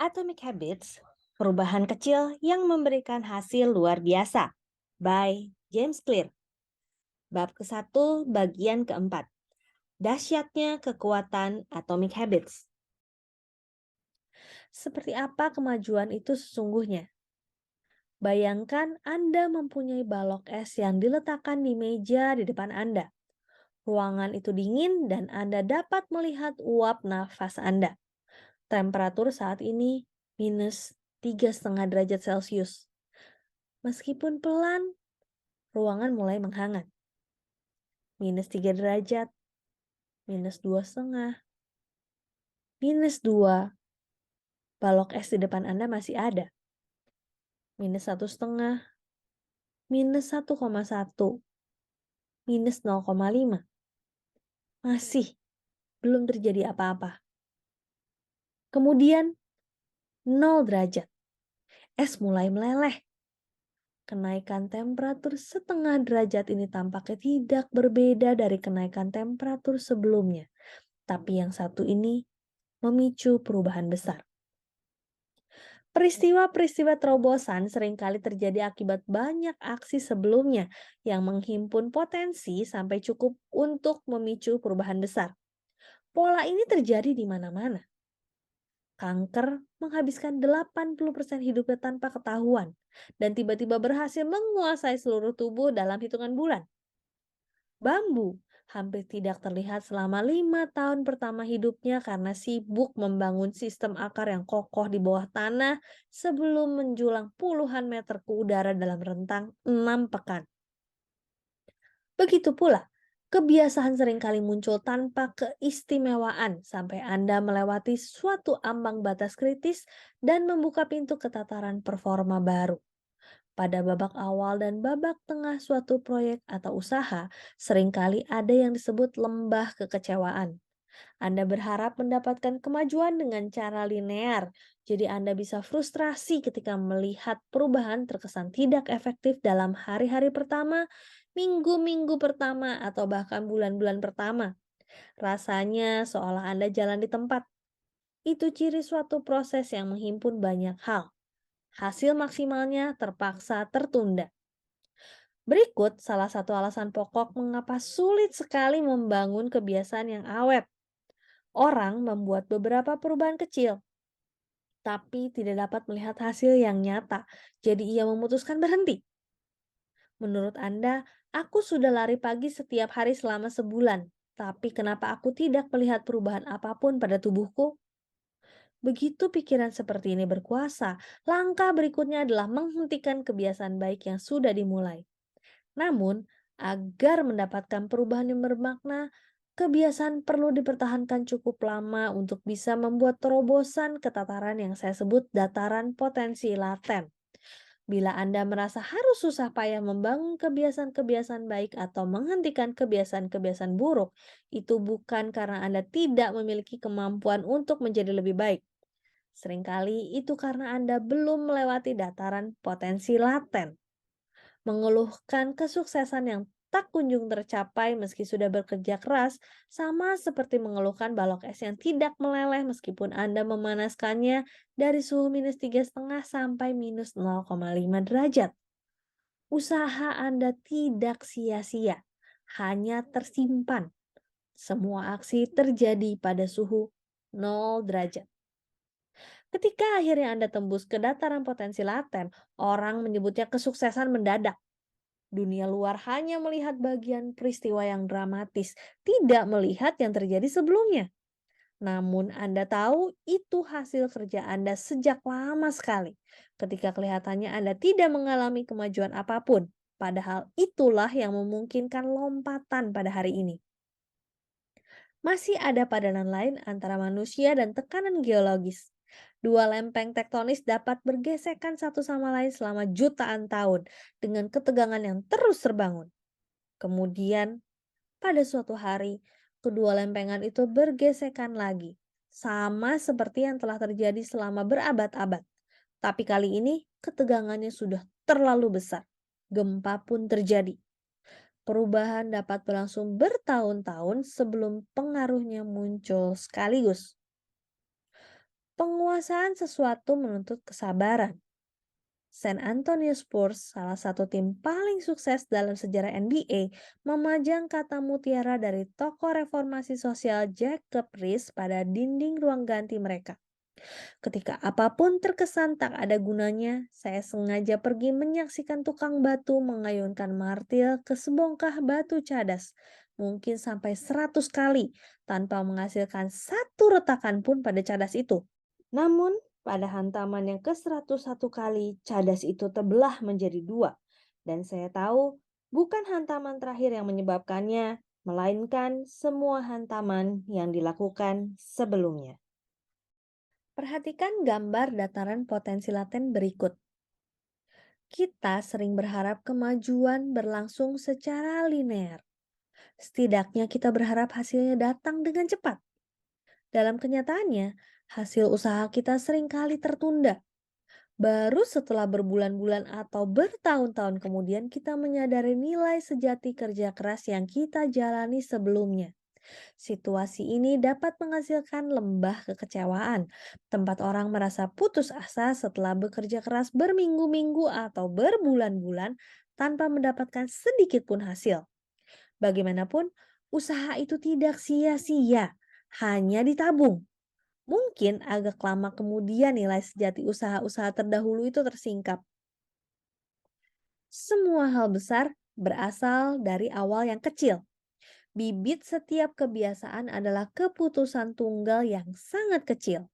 Atomic Habits, perubahan kecil yang memberikan hasil luar biasa. By James Clear. Bab ke-1 bagian keempat. Dahsyatnya kekuatan Atomic Habits. Seperti apa kemajuan itu sesungguhnya? Bayangkan Anda mempunyai balok es yang diletakkan di meja di depan Anda. Ruangan itu dingin dan Anda dapat melihat uap nafas Anda. Temperatur saat ini -3,5 derajat Celcius. Meskipun pelan, ruangan mulai menghangat. -3 derajat, -2,5, -2. Balok es di depan Anda masih ada. -1,5, -1,1, -0,5. Masih belum terjadi apa-apa. Kemudian 0 derajat. Es mulai meleleh. Kenaikan temperatur 0,5 derajat ini tampaknya tidak berbeda dari kenaikan temperatur sebelumnya. Tapi yang satu ini memicu perubahan besar. Peristiwa-peristiwa terobosan seringkali terjadi akibat banyak aksi sebelumnya yang menghimpun potensi sampai cukup untuk memicu perubahan besar. Pola ini terjadi di mana-mana. Kanker menghabiskan 80% hidupnya tanpa ketahuan dan tiba-tiba berhasil menguasai seluruh tubuh dalam hitungan bulan. Bambu hampir tidak terlihat selama 5 tahun pertama hidupnya karena sibuk membangun sistem akar yang kokoh di bawah tanah sebelum menjulang puluhan meter ke udara dalam rentang 6 pekan. Begitu pula, kebiasaan seringkali muncul tanpa keistimewaan sampai Anda melewati suatu ambang batas kritis dan membuka pintu ke tataran performa baru. Pada babak awal dan babak tengah suatu proyek atau usaha, seringkali ada yang disebut lembah kekecewaan. Anda berharap mendapatkan kemajuan dengan cara linear, jadi Anda bisa frustrasi ketika melihat perubahan terkesan tidak efektif dalam hari-hari pertama, minggu-minggu pertama, atau bahkan bulan-bulan pertama. Rasanya seolah Anda jalan di tempat. Itu ciri suatu proses yang menghimpun banyak hal. Hasil maksimalnya terpaksa tertunda. Berikut salah satu alasan pokok mengapa sulit sekali membangun kebiasaan yang awet. Orang membuat beberapa perubahan kecil, tapi tidak dapat melihat hasil yang nyata, jadi ia memutuskan berhenti. Menurut Anda, aku sudah lari pagi setiap hari selama sebulan, tapi kenapa aku tidak melihat perubahan apapun pada tubuhku? Begitu pikiran seperti ini berkuasa, langkah berikutnya adalah menghentikan kebiasaan baik yang sudah dimulai. Namun, agar mendapatkan perubahan yang bermakna, kebiasaan perlu dipertahankan cukup lama untuk bisa membuat terobosan ke tataran yang saya sebut dataran potensi laten. Bila Anda merasa harus susah payah membangun kebiasaan-kebiasaan baik atau menghentikan kebiasaan-kebiasaan buruk, itu bukan karena Anda tidak memiliki kemampuan untuk menjadi lebih baik. Seringkali itu karena Anda belum melewati dataran potensi laten. Mengeluhkan kesuksesan yang tak kunjung tercapai meski sudah bekerja keras, sama seperti mengeluhkan balok es yang tidak meleleh meskipun Anda memanaskannya dari suhu -3,5 sampai -0,5 derajat. Usaha Anda tidak sia-sia, hanya tersimpan. Semua aksi terjadi pada suhu 0 derajat. Ketika akhirnya Anda tembus ke dataran potensi laten, orang menyebutnya kesuksesan mendadak. Dunia luar hanya melihat bagian peristiwa yang dramatis, tidak melihat yang terjadi sebelumnya. Namun Anda tahu itu hasil kerja Anda sejak lama sekali. Ketika kelihatannya Anda tidak mengalami kemajuan apapun, padahal itulah yang memungkinkan lompatan pada hari ini. Masih ada padanan lain antara manusia dan tekanan geologis. Dua lempeng tektonis dapat bergesekan satu sama lain selama jutaan tahun dengan ketegangan yang terus terbangun. Kemudian, pada suatu hari, kedua lempengan itu bergesekan lagi, sama seperti yang telah terjadi selama berabad-abad. Tapi kali ini, ketegangannya sudah terlalu besar. Gempa pun terjadi. Perubahan dapat berlangsung bertahun-tahun sebelum pengaruhnya muncul sekaligus. Penguasaan sesuatu menuntut kesabaran. San Antonio Spurs, salah satu tim paling sukses dalam sejarah NBA, memajang kata mutiara dari tokoh reformasi sosial Jacob Riis pada dinding ruang ganti mereka. Ketika apapun terkesan tak ada gunanya, saya sengaja pergi menyaksikan tukang batu mengayunkan martil ke sebongkah batu cadas, mungkin sampai 100 kali, tanpa menghasilkan satu retakan pun pada cadas itu. Namun, pada hantaman yang ke 101 kali, cadas itu terbelah menjadi dua. Dan saya tahu, bukan hantaman terakhir yang menyebabkannya, melainkan semua hantaman yang dilakukan sebelumnya. Perhatikan gambar dataran potensi laten berikut. Kita sering berharap kemajuan berlangsung secara linear. Setidaknya kita berharap hasilnya datang dengan cepat. Dalam kenyataannya, hasil usaha kita seringkali tertunda. Baru setelah berbulan-bulan atau bertahun-tahun kemudian kita menyadari nilai sejati kerja keras yang kita jalani sebelumnya. Situasi ini dapat menghasilkan lembah kekecewaan, tempat orang merasa putus asa setelah bekerja keras berminggu-minggu atau berbulan-bulan tanpa mendapatkan sedikit pun hasil. Bagaimanapun, usaha itu tidak sia-sia, hanya ditabung. Mungkin agak lama kemudian nilai sejati usaha-usaha terdahulu itu tersingkap. Semua hal besar berasal dari awal yang kecil. Bibit setiap kebiasaan adalah keputusan tunggal yang sangat kecil.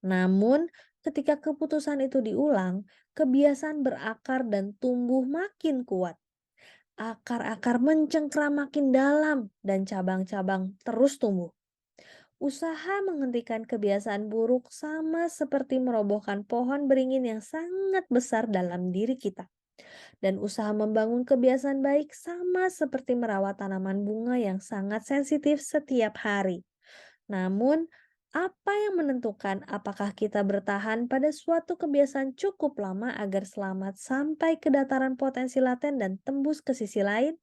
Namun, ketika keputusan itu diulang, kebiasaan berakar dan tumbuh makin kuat. Akar-akar mencengkram makin dalam dan cabang-cabang terus tumbuh. Usaha menghentikan kebiasaan buruk sama seperti merobohkan pohon beringin yang sangat besar dalam diri kita. Dan usaha membangun kebiasaan baik sama seperti merawat tanaman bunga yang sangat sensitif setiap hari. Namun, apa yang menentukan apakah kita bertahan pada suatu kebiasaan cukup lama agar selamat sampai ke dataran potensi laten dan tembus ke sisi lain?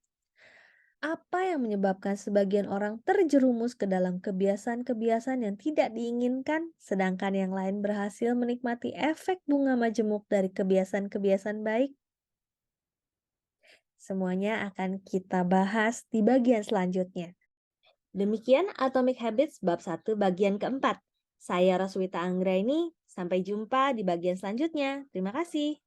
Apa yang menyebabkan sebagian orang terjerumus ke dalam kebiasaan-kebiasaan yang tidak diinginkan, sedangkan yang lain berhasil menikmati efek bunga majemuk dari kebiasaan-kebiasaan baik? Semuanya akan kita bahas di bagian selanjutnya. Demikian Atomic Habits bab 1 bagian keempat. Saya Roswita Anggraini, sampai jumpa di bagian selanjutnya. Terima kasih.